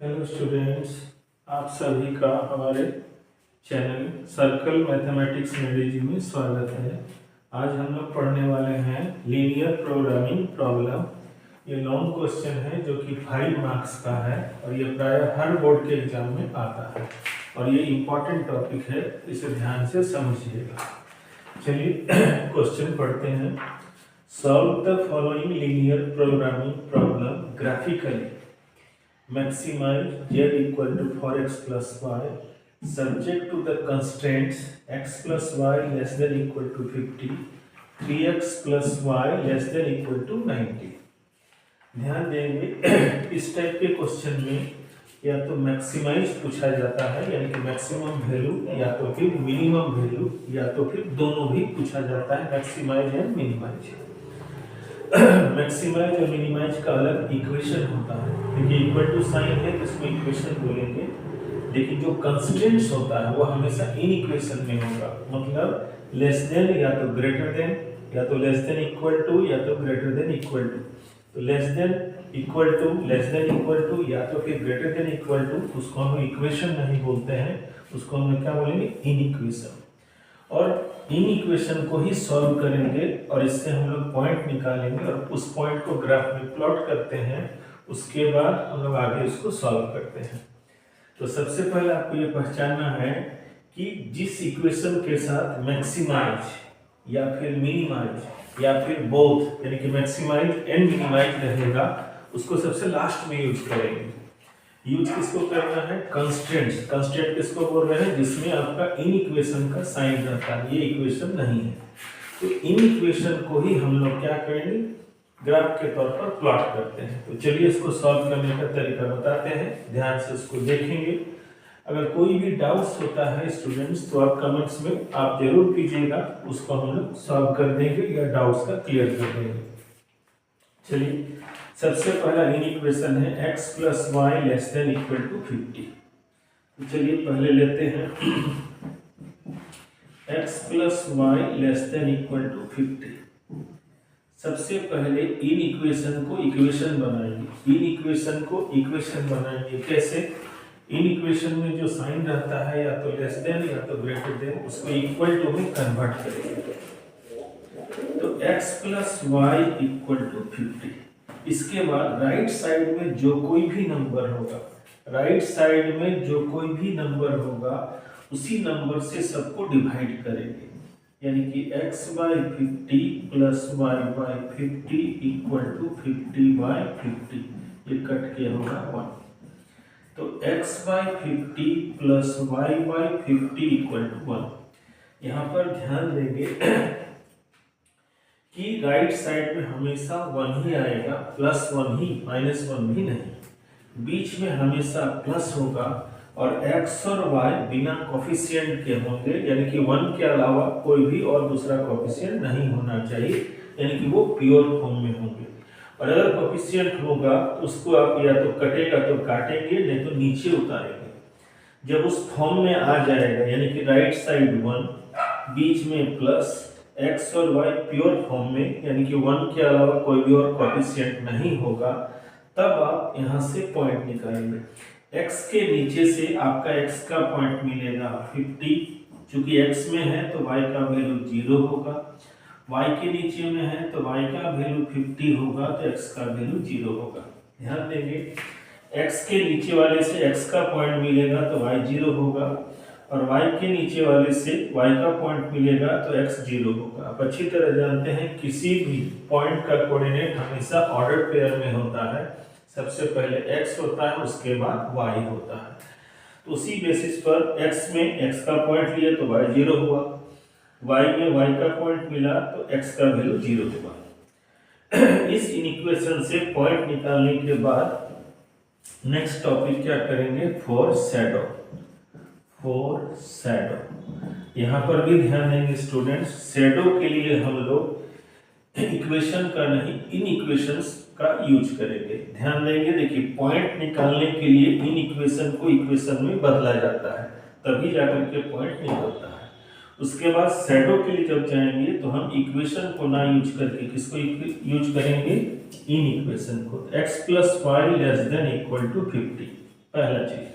Hello students, आप सभी का हमारे चैनल सर्कल मैथमेटिक्स मेडी में स्वागत है। आज हम लोग पढ़ने वाले हैं लीनियर प्रोग्रामिंग प्रॉब्लम। ये लॉन्ग क्वेश्चन है जो कि 5 मार्क्स का है और ये प्रायः हर बोर्ड के एग्जाम में आता है और ये इम्पॉर्टेंट टॉपिक है, इसे ध्यान से समझिएगा। चलिए क्वेश्चन पढ़ते हैं। Solve the following linear programming problem graphically. Maximize z equal to 4x plus y subject to the constraints x plus y less than equal to 50, 3x plus y less than equal to 90। ध्यान देंगे इस type के question में या तो maximise पूछा जाता है यानी कि मैक्सिमम वैल्यू, या तो फिर मिनिमम वैल्यू, या तो फिर दोनों भी पूछा जाता है, मैक्सिमाइज एंड मिनिमाइज। मैक्सिमाइज और मिनिमाइज का अलग इक्वेशन होता है, क्योंकि इक्वल टू साइन है तो इसको इक्वेशन बोलेंगे, लेकिन जो कंस्ट्रेंट्स होता है वो हमेशा इन इक्वेशन में होगा। मतलब लेस देन या तो ग्रेटर देन, या तो लेस देन इक्वल टू, या तो ग्रेटर देन इक्वल टू। तो less than equal to, less than equal to, या तो फिर ग्रेटर देन इक्वल टू, उसको हम इक्वेशन नहीं बोलते हैं, उसको हम क्या बोलेंगे, इन इक्वेशन। और इन इक्वेशन को ही सॉल्व करेंगे और इससे हम लोग पॉइंट निकालेंगे और उस पॉइंट को ग्राफ में प्लॉट करते हैं। उसके बाद हम लोग आगे इसको सॉल्व करते हैं। तो सबसे पहले आपको ये पहचानना है कि जिस इक्वेशन के साथ मैक्सिमाइज या फिर मिनिमाइज या फिर बोथ यानी कि मैक्सिमाइज एंड मिनिमाइज रहेगा, उसको सबसे लास्ट में यूज करेंगे। यूज किसको करना है, कंस्ट्रेंट्स। कंस्ट्रेंट किसको बोल रहे हैं, जिसमें आपका इन इक्वेशन का साइन रहता है, ये इक्वेशन नहीं है। तो इन इक्वेशन को ही हम लोग क्या करेंगे, ग्राफ के तौर पर प्लॉट करते हैं। तो चलिए इसको सॉल्व करने का तरीका बताते हैं, ध्यान से इसको देखेंगे। अगर कोई भी डाउट्स होता है स्टूडेंट्स तो आप कमेंट्स में आप जरूर कीजिएगा, उसको हम लोग सॉल्व कर देंगे या डाउट्स का क्लियर कर देंगे। चलिए सबसे पहला इन इक्वेशन है x plus Y less than equal to 50। तो चलिए पहले लेते हैं x plus Y less than equal to 50। सबसे पहले इन इक्वेशन को इक्वेशन बनाएंगे। इन इक्वेशन को इक्वेशन बनाएंगे कैसे, इन इक्वेशन में जो साइन रहता है या तो लेस देन या तो ग्रेटर देन, उसको इक्वल टू में कन्वर्ट करेंगे। तो x plus Y equal to 50। इसके बाद राइट साइड में जो कोई भी नंबर होगा, राइट साइड में जो कोई भी नंबर होगा उसी नंबर से सबको डिवाइड करेंगे, यानी कि x by 50 plus y by 50 equal to 50 by 50, ये कट के होगा 1। तो x by 50 plus y by 50 equal to 1। यहाँ पर ध्यान देंगे कि राइट साइड में हमेशा 1 ही आएगा, प्लस 1 ही, माइनस 1 भी नहीं। बीच में हमेशा प्लस होगा और x और y बिना कोफिशिएंट के होंगे, यानी कि 1 के अलावा कोई भी और दूसरा कोफिशिएंट नहीं होना चाहिए, यानी कि वो प्योर फॉर्म में होंगे। और अगर कोफिशिएंट होगा उसको आप या तो कटेगा तो काटेंगे, नहीं तो नीचे उतारेंगे। जब उस फॉर्म में आ जाएगा, यानी कि राइट साइड 1, बीच में प्लस, x और y प्योर फॉर्म में, यानी कि 1 के अलावा कोई भी और कोफिशिएंट नहीं होगा, तब आप यहाँ से पॉइंट निकालेंगे। x के नीचे से आपका x का पॉइंट मिलेगा 50, चूंकि x में है तो y का वैल्यू 0 होगा, y के नीचे में है तो y का वैल्यू 50 होगा, तो x का वैल्यू 0 होगा। ध्यान देंगे x के नीचे वाले से x का पॉइंट मिलेगा तो y 0 होगा, और y के नीचे वाले से y का पॉइंट मिलेगा तो x 0 होगा। आप अच्छी तरह जानते हैं किसी भी पॉइंट का कोऑर्डिनेट हमेशा ऑर्डर पेयर में होता है, सबसे पहले x होता है उसके बाद y होता है। तो उसी बेसिस पर x में x का पॉइंट लिए तो y 0 हुआ, y में y का पॉइंट मिला तो x का वैल्यू 0 हुआ। इस इक्वेशन से पॉइंट निकालने के बाद नेक्स्ट टॉपिक क्या करेंगे, फॉर शैडो। फॉर शैडो यहाँ पर भी ध्यान देंगे स्टूडेंट्स, शैडो के लिए हम लोग इक्वेशन का नहीं इन इक्वेशंस का यूज करेंगे। ध्यान देंगे, देखिए पॉइंट निकालने के लिए इन इक्वेशन को इक्वेशन में बदला जाता है, तभी जाकर के पॉइंट निकलता है। उसके बाद शैडो के लिए जब जाएंगे तो हम इक्वेशन को ना यूज करके किसको यूज करेंगे, इन इक्वेशन को। x plus Y less than equal to 50, पहला चीज।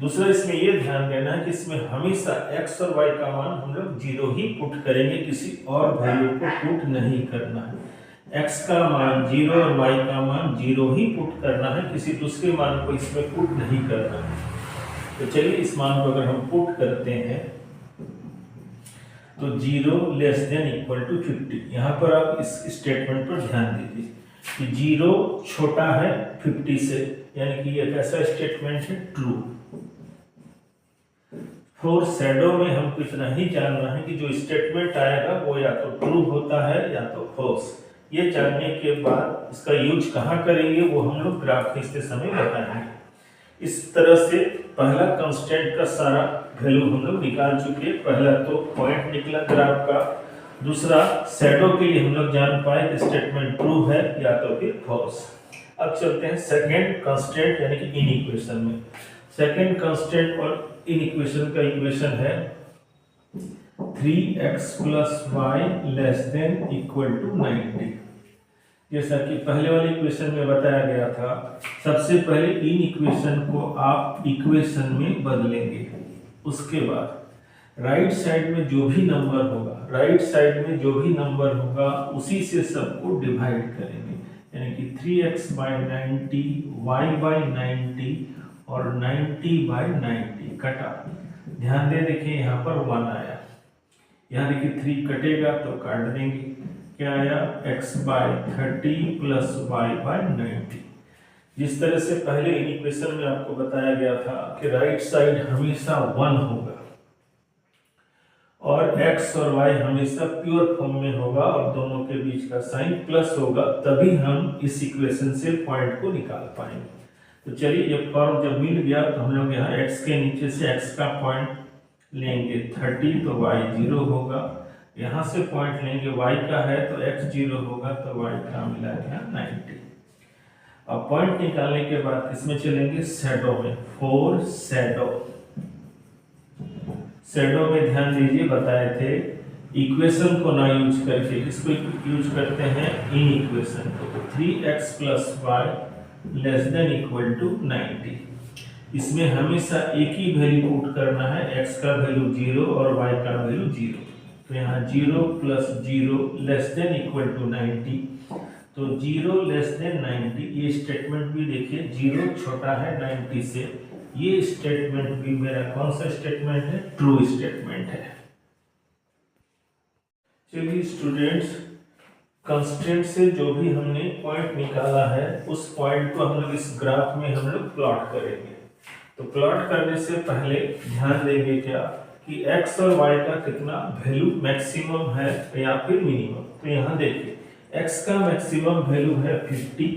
दूसरा इसमें ये ध्यान देना है कि इसमें हमेशा x और y का मान हम लोग 0 ही पुट करेंगे, किसी और वैल्यू को पुट नहीं करना है। x का मान 0 और y का मान 0 ही पुट करना है, किसी दूसरे मान को इसमें पुट नहीं करना है। तो चलिए इस मान को अगर हम पुट करते हैं तो 0 लेस देन इक्वल टू 50। यहाँ पर आप इस स्टेटमेंट पर ध्यान दीजिए कि 0 छोटा है 50 से, यानी कि ये कैसा स्टेटमेंट है, ट्रू। फॉर शैडो में हमको इतना ही जानना है कि जो स्टेटमेंट आएगा वो या तो ट्रू होता है या तो फॉल्स। ये जानने के बाद इसका यूज कहाँ करेंगे वो हम लोग ग्राफ खींचते समय बताएंगे। इस तरह से पहला कांस्टेंट का सारा वैल्यू हम लोग निकाल चुके हैं। पहला तो पॉइंट निकला ग्राफ का, दूसरा शैडो के लिए हम लोग जान पाए कि स्टेटमेंट ट्रू है या तो फिर फॉल्स। अब चलते हैं सेकेंड कांस्टेंट यानी कि इन इक्वेशन में। सेकेंड कांस्टेंट और इन इक्वेशन का इक्वेशन है 3x plus Y less than equal to 90। जैसा कि पहले वाले इक्वेशन में बताया गया था, सबसे पहले इन इक्वेशन को आप इक्वेशन में बदलेंगे, उसके बाद राइट साइड में जो भी नंबर होगा उसी से सबको डिवाइड करेंगे, यानी कि 3x बाई 90, y बाई 90 और 90/90 कटा। ध्यान दे देखिए यहाँ पर 1 आया, यहाँ देखिए 3 कटेगा तो काट देंगे, क्या आया x/30 प्लस y/90। जिस तरह से पहले इन इक्वेशन में आपको बताया गया था कि राइट साइड हमेशा 1 होगा और x और y हमेशा प्योर फॉर्म में होगा और दोनों के बीच का साइन प्लस होगा, तभी हम इस इक्वेशन से पॉइंट को निकाल पाएंगे। तो चलिए ये फॉर्म जब मिल गया तो हम लोग यहाँ x के नीचे से x का पॉइंट लेंगे 30 तो y 0 होगा, यहाँ से पॉइंट लेंगे y का है तो x 0 होगा तो y का मिला गया 90। अब पॉइंट निकालने के बाद किसमें चलेंगे, शैडो में। फॉर शैडो में ध्यान दीजिए बताए थे इक्वेशन को ना यूज करके किसको यूज करते हैं, इन इक्वेशन को। 3x plus Y less than equal to 90। इसमें हमेशा एक ही वैल्यू पुट करना है, x का वैल्यू 0 और y का वैल्यू 0। तो यहाँ 0 plus 0 less than equal to 90। तो 0 लेस देन 90, ये स्टेटमेंट भी देखिए 0 छोटा है 90 से, ये स्टेटमेंट भी मेरा कौन सा स्टेटमेंट है, ट्रू स्टेटमेंट है। चलिए स्टूडेंट्स, कंस्ट्रेंट से जो भी हमने पॉइंट निकाला है उस पॉइंट को हम लोग इस ग्राफ में हम लोग प्लॉट करेंगे। तो प्लॉट करने से पहले ध्यान देंगे क्या कि x और y का कितना वैल्यू मैक्सिमम है या फिर मिनिमम। तो यहाँ देखिए x का मैक्सिमम वैल्यू है 50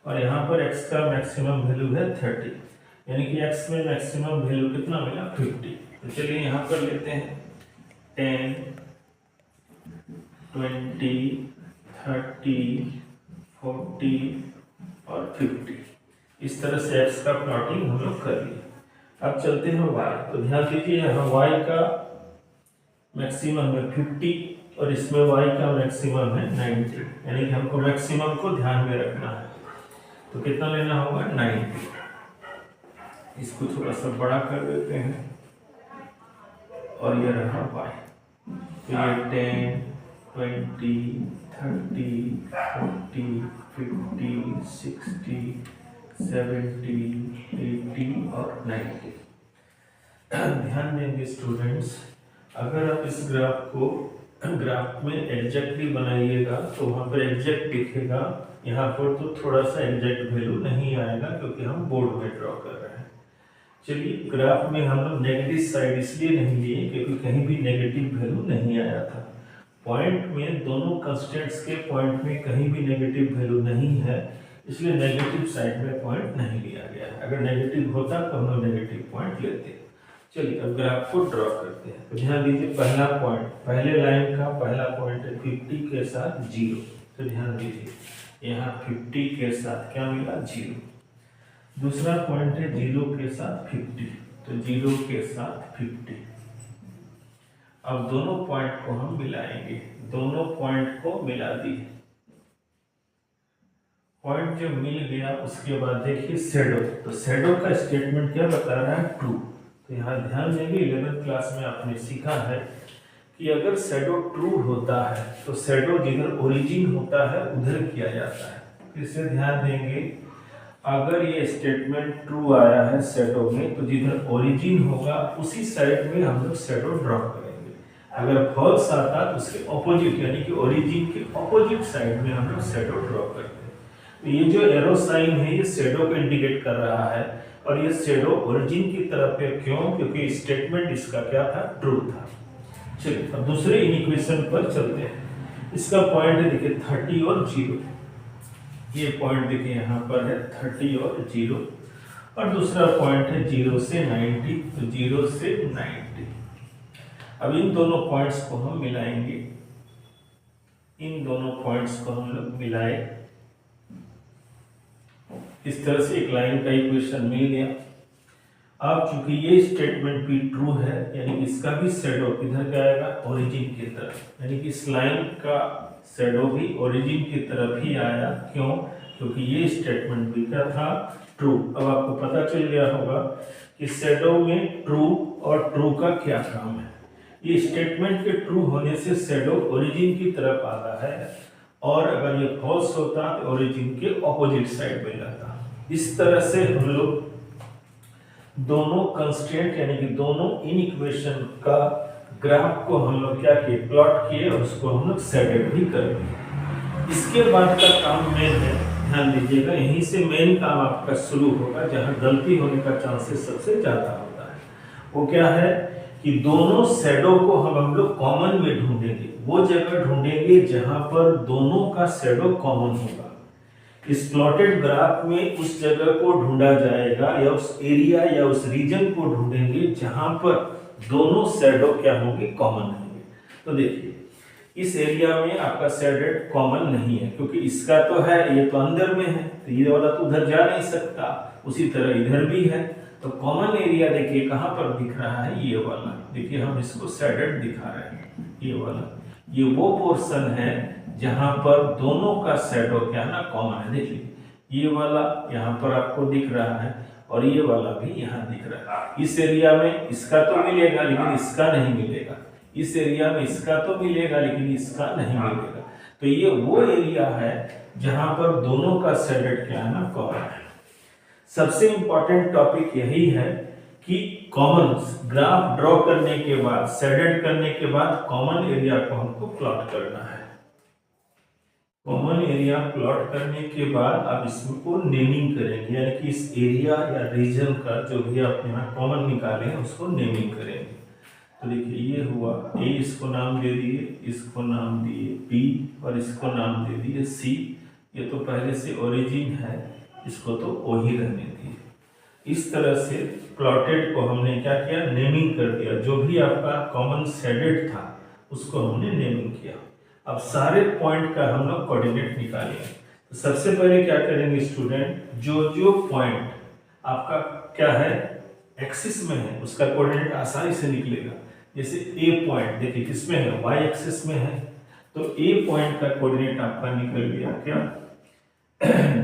और यहाँ पर x का मैक्सिमम वैल्यू है 30, यानी कि x में मैक्सिमम वैल्यू कितना मिला 50। तो चलिए यहाँ पर लेते हैं 10, 20, 30, 40 और 50। इस तरह से x का प्लॉटिंग हम लोग कर लिए। अब चलते हैं y। तो ध्यान दीजिए यहाँ y का मैक्सिमम है 50 और इसमें y का मैक्सिमम है 90, यानी कि हमको मैक्सिमम को ध्यान में रखना है। तो कितना लेना होगा 90। इसको थोड़ा सा बड़ा कर देते हैं और ये रहा y। तो ये 10, 20, 30, 40, 50, 60, 70, 80 और 90। ध्यान देंगे स्टूडेंट्स, अगर आप इस ग्राफ में एग्जैक्टली बनाइएगा तो वहाँ पर एग्जैक्ट दिखेगा, यहाँ पर तो थोड़ा सा एग्जैक्ट वैल्यू नहीं आएगा क्योंकि हम बोर्ड में ड्रॉ कर रहे हैं। चलिए ग्राफ में हम लोग नेगेटिव साइड इसलिए नहीं लिए क्योंकि कहीं भी नेगेटिव वैल्यू नहीं आया था। पॉइंट में दोनों कंस्टेंट्स के पॉइंट में कहीं भी नेगेटिव वैल्यू नहीं है, इसलिए नेगेटिव साइड में पॉइंट नहीं लिया गया है। अगर नेगेटिव होता तो हम लोग नेगेटिव पॉइंट लेते। चलिए अब ग्राफ को ड्रॉ करते हैं। तो ध्यान दीजिए पहला पॉइंट, पहले लाइन का पहला पॉइंट है 50 के साथ 0। तो ध्यान दीजिए यहाँ 50 के साथ क्या मिला 0। दूसरा पॉइंट है 0 के साथ 50, तो 0 के साथ 50। अब दोनों पॉइंट को हम मिलाएंगे, दोनों पॉइंट को मिला दिए पॉइंट जब मिल गया उसके बाद देखिए शैडो, तो शैडो का स्टेटमेंट क्या बता रहा है, ट्रू। तो यहाँ ध्यान देंगे 11th क्लास में आपने सीखा है कि अगर शैडो ट्रू होता है तो शैडो जिधर ओरिजिन होता है उधर किया जाता है। फिर से ध्यान देंगे, अगर ये स्टेटमेंट ट्रू आया है शैडो में तो जिधर ओरिजिन होगा उसी साइड में हम लोग शैडो ड्रॉ करेंगे। अगर फॉल्स आता तो उसके ऑपोजिट यानी कि ओरिजिन के ऑपोजिट साइड में हम लोग शैडो ड्रॉ करते हैं। तो ये जो एरो साइन है ये शैडो को इंडिकेट कर रहा है और ये शैडो ओरिजिन की तरफ है। क्यों? क्योंकि स्टेटमेंट इसका क्या था, ट्रू था। चलिए अब दूसरे इक्वेशन पर चलते हैं। इसका पॉइंट है देखिए 30 और 0। ये पॉइंट देखिए यहाँ पर है 30 और 0 और दूसरा पॉइंट है 0 से 90। तो 0 से 90, अब इन दोनों पॉइंट्स को हम मिलाएंगे। इन दोनों पॉइंट्स को हम लोग मिलाए, इस तरह से एक लाइन का इक्वेशन मिल गया। अब चूंकि ये स्टेटमेंट भी ट्रू है यानी कि इसका भी शैडो किधर जाएगा, ओरिजिन की तरफ, यानी कि इस लाइन का शैडो भी ओरिजिन की तरफ ही आया। क्यों? क्योंकि ये स्टेटमेंट भी क्या था, ट्रू। अब आपको पता चल गया होगा कि शैडो में ट्रू और ट्रू का क्या काम है। ये स्टेटमेंट के ट्रू होने से शैडो ओरिजिन की तरफ आता है और अगर ये फॉल्स होता तो ओरिजिन के ऑपोजिट साइड में जाता। इस तरह से हम लोग दोनों कंस्ट्रेंट यानी कि दोनों इन इक्वेशन का ग्राफ को हम लोग क्या किए, प्लॉट किए और उसको हम लोग शेडेड भी कर दिए। इसके बाद का काम मेन है, ध्यान दीजिएगा, यहीं से मेन काम आपका शुरू होगा जहां गलती होने का चांसेस सबसे ज्यादा होता है। वो क्या है कि दोनों शैडो को हम लोग कॉमन में ढूंढेंगे, वो जगह ढूंढेंगे जहां पर दोनों का शैडो कॉमन होगा। इस प्लॉटेड ग्राफ में उस जगह को ढूंढा जाएगा या उस एरिया या उस रीजन को ढूंढेंगे जहां पर दोनों शैडो क्या होंगे, कॉमन होंगे। तो देखिए इस एरिया में आपका शेडेड कॉमन नहीं है क्योंकि इसका तो है, ये तो अंदर में है, तो ये वाला तो उधर जा नहीं सकता। उसी तरह इधर भी है, तो कॉमन एरिया देखिए कहां पर दिख रहा है, ये वाला। देखिए हम इसको शेडेड दिखा रहे हैं, ये वाला, ये वो पोर्शन है जहां पर दोनों का शैडो क्या है ना, कॉमन है। देखिए ये वाला यहाँ पर आपको दिख रहा है और ये वाला भी यहाँ दिख रहा है। इस एरिया में इसका तो मिलेगा लेकिन इसका नहीं मिलेगा, इस एरिया में इसका तो मिलेगा लेकिन इसका नहीं मिलेगा। तो ये वो एरिया है जहां पर दोनों का शेडेड क्या है ना, कॉमन है। सबसे इंपॉर्टेंट टॉपिक यही है कि कॉमन ग्राफ ड्रॉ करने के बाद, शेडेड करने के बाद कॉमन एरिया को हमको प्लॉट करना है। कॉमन एरिया प्लॉट करने के बाद आप इसको नेमिंग करेंगे, यानी कि इस एरिया या रीजन का जो भी आप यहाँ कॉमन निकाले हैं उसको नेमिंग करेंगे। तो देखिए ये हुआ ए, इसको नाम दे दिए, इसको नाम दिए बी और इसको नाम दे दिए सी। ये तो पहले से ओरिजिन है, इसको तो ओ ही रहने दिए। इस तरह से प्लॉटेड को हमने क्या किया, नेमिंग कर दिया। जो भी आपका कॉमन शेडेड था उसको हमने नेमिंग किया। अब सारे पॉइंट का हम लोग कोऑर्डिनेट निकालेंगे। तो सबसे पहले क्या करेंगे स्टूडेंट, जो जो पॉइंट आपका क्या है, एक्सिस में है, उसका कोऑर्डिनेट आसानी से निकलेगा। जैसे ए पॉइंट देखिए किसमें है, वाई एक्सिस में है, तो ए पॉइंट का कोऑर्डिनेट आपका निकल गया क्या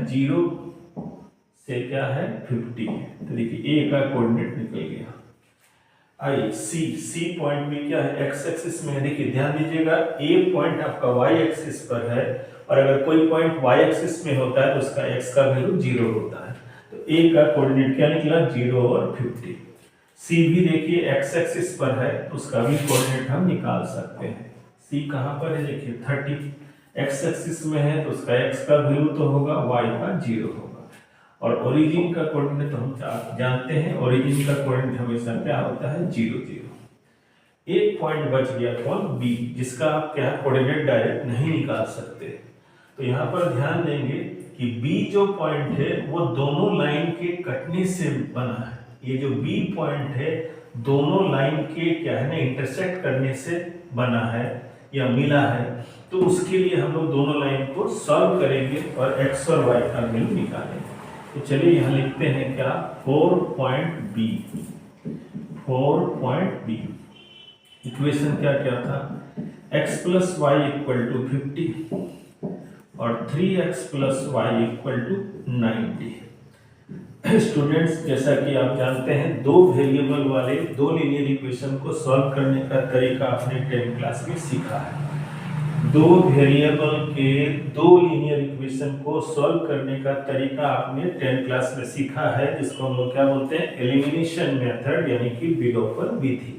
0 से क्या है 50 है। तो देखिए ए का कोऑर्डिनेट निकल गया। आई सी पॉइंट भी क्या है, एक्स एक्सिस में है। देखिए ध्यान दीजिएगा, ए पॉइंट आपका वाई एक्सिस पर है और अगर कोई पॉइंट वाई एक्सिस में होता है तो उसका एक्स का वैल्यू 0 होता है। तो ए का कोऑर्डिनेट क्या निकला, 0 और 50। सी भी देखिए एक्स एक्सिस पर है तो उसका भी कोऑर्डिनेट हम निकाल सकते हैं। सी कहां पर है, देखिए 30 एक्स एक्सिस में है तो उसका एक्स का वैल्यू तो होगा, वाई का 0 होगा। और ओरिजिन का कोऑर्डिनेट तो हम जानते हैं, ओरिजिन का कोऑर्डिनेट हमेशा क्या होता है, 0 0। एक पॉइंट बच गया कौन, बी, जिसका आप क्या कोऑर्डिनेट डायरेक्ट नहीं निकाल सकते। तो यहाँ पर ध्यान देंगे कि बी जो पॉइंट है वो दोनों लाइन के कटने से बना है। ये जो बी पॉइंट है दोनों लाइन के क्या है ना, इंटरसेक्ट करने से बना है या मिला है। तो उसके लिए हम लोग दोनों लाइन को सॉल्व करेंगे और एक्स और वाई का वैल्यू निकालेंगे। तो चलिए यहाँ लिखते हैं क्या, 4 पॉइंट बी। इक्वेशन क्या क्या था, x plus Y equal to 50, और 3x plus Y equal to 90। Students, जैसा कि आप जानते हैं, दो वेरिएबल वाले दो लीनियर इक्वेशन को सॉल्व करने का तरीका आपने 10th क्लास में सीखा है। दो वेरिएबल के दो लीनियर इक्वेशन को सॉल्व करने का तरीका आपने 10th क्लास में सीखा है, जिसको हम लोग क्या बोलते हैं, एलिमिनेशन मेथड, यानी कि विलोपन विधि।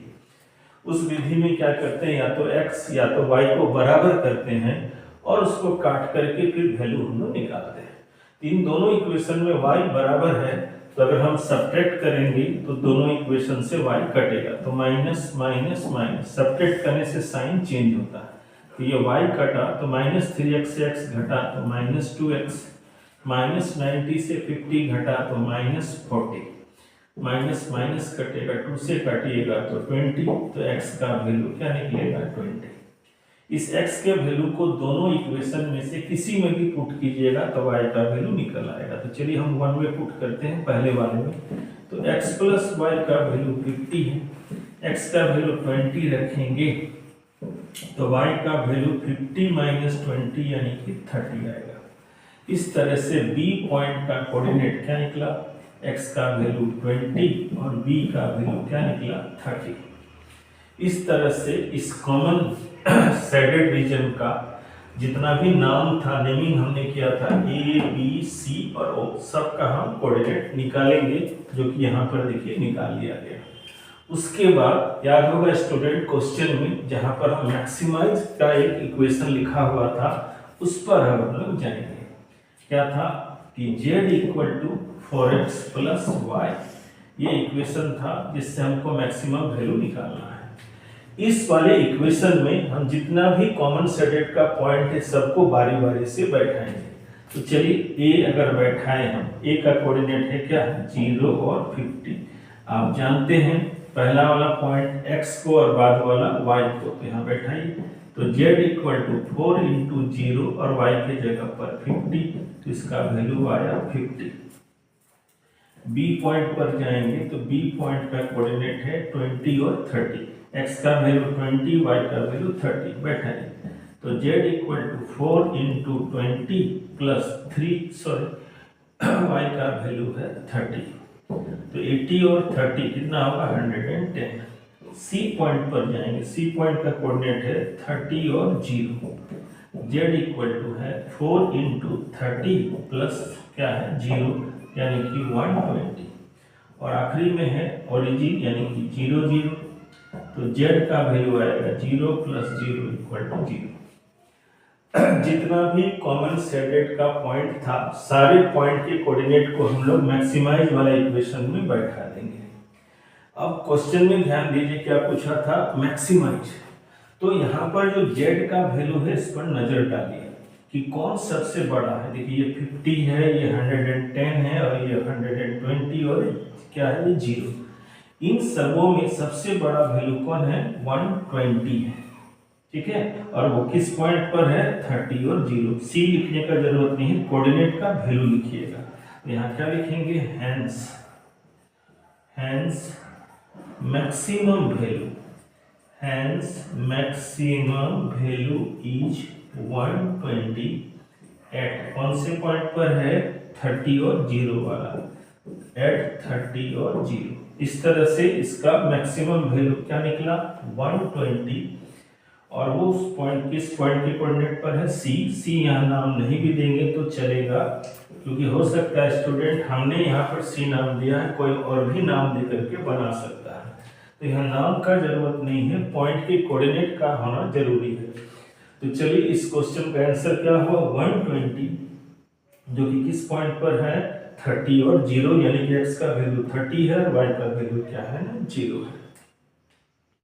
उस विधि में क्या करते हैं, या तो x या तो y को बराबर करते हैं और उसको काट करके फिर वैल्यू हम लोग निकालते हैं। इन दोनों इक्वेशन में y बराबर है, तो अगर हम सब्ट्रैक्ट करेंगे तो दोनों इक्वेशन से y कटेगा, तो माइनस माइनस माइनस, सब्ट्रैक्ट करने से साइन चेंज होता है। तो ये y कटा तो -3x से x घटा तो -2x, -90 से 50 घटा तो -40, माइनस माइनस कटेगा, 2 से काटिएगा तो 20, तो x का वैल्यू क्या निकलेगा, 20। इस x के वैल्यू को दोनों इक्वेशन में से किसी में भी पुट कीजिएगा तो y का वैल्यू निकल आएगा। तो चलिए हम 1 में पुट करते हैं, पहले वाले में। तो x प्लस y का वैल्यू 50 है, x का वैल्यू 20 रखेंगे तो y का वैल्यू 50 माइनस 20 यानी कि 30 आएगा। इस तरह से b पॉइंट का कोऑर्डिनेट क्या निकला, x का वैल्यू 20 और b का वैल्यू क्या निकला, 30। इस तरह से इस कॉमन शेडेड रीजन का जितना भी नाम था, नेमिंग हमने किया था a b c और o, सब का हम कोऑर्डिनेट निकालेंगे, जो कि यहाँ पर देखिए निकाल लिया गया। उसके बाद याद होगा स्टूडेंट, क्वेश्चन में जहां पर हम मैक्सिमाइज का एक इक्वेशन लिखा हुआ था, उस पर हम लोग जाएंगे। क्या था कि z equal to 4x plus Y, ये इक्वेशन था जिससे हमको मैक्सिमम वैल्यू निकालना है। इस वाले इक्वेशन में हम जितना भी कॉमन शेडेड का पॉइंट है सबको बारी बारी से बैठाएंगे। तो चलिए a अगर बैठाएं हम, a का कोऑर्डिनेट है क्या, 0 और 50। आप जानते हैं पहला वाला पॉइंट x को और बाद वाला y को, तो यहाँ बैठाइए। तो z इक्वल टू 4 इंटू 0 और y के जगह पर 50, तो इसका वैल्यू आया 50। b पॉइंट पर जाएंगे तो b पॉइंट का कोऑर्डिनेट है 20 और 30, x का वैल्यू 20, y का वैल्यू 30, बैठाइए। तो z equal to 4 into 20 plus 3, y का वैल्यू है 30, तो 80 और 30 कितना होगा, 110। सी पॉइंट पर जाएंगे, सी पॉइंट का कोऑर्डिनेट है 30 और 0, z इक्वल टू है 4 इंटू 30 प्लस क्या है 0, यानी कि 120, और आखिरी में है ओरिजिन यानी कि 0 0, तो z का वैल्यू आएगा 0 प्लस 0 इक्वल टू 0। जितना भी कॉमन शेडेड का पॉइंट था, सारे पॉइंट के कोऑर्डिनेट को हम लोग मैक्सिमाइज वाला इक्वेशन में बैठा देंगे। अब क्वेश्चन में ध्यान दीजिए क्या पूछा था, मैक्सिमाइज। तो यहाँ पर जो z का वैल्यू है, इस पर नजर डालिए कि कौन सबसे बड़ा है। देखिए ये 50 है, ये 110 है और ये 120 और क्या है, ये 0। इन सबों में सबसे बड़ा वैल्यू कौन है, 120 है, ठीक है। और वो किस पॉइंट पर है, 30 और 0। सी लिखने का जरूरत नहीं है, कोऑर्डिनेट का वैल्यू लिखिएगा। तो यहाँ क्या लिखेंगे, hence maximum value, hence maximum value is 120 at, कौन से पॉइंट पर है, 30 और 0 वाला, एट 30 और 0। इस तरह से इसका मैक्सिमम वैल्यू क्या निकला, 120, और वो उस पॉइंट, किस पॉइंट के कोऑर्डिनेट पर है, सी। सी यहाँ नाम नहीं भी देंगे तो चलेगा, क्योंकि हो सकता है स्टूडेंट हमने यहाँ पर सी नाम दिया है, कोई और भी नाम दे करके बना सकता है। तो यहाँ नाम का जरूरत नहीं है, पॉइंट के कोऑर्डिनेट का होना जरूरी है। तो चलिए इस क्वेश्चन का आंसर क्या हुआ, 120, जो कि किस पॉइंट पर है, 30 और 0, यानी कि x का वैल्यू 30 है और y का वैल्यू क्या है, 0 है।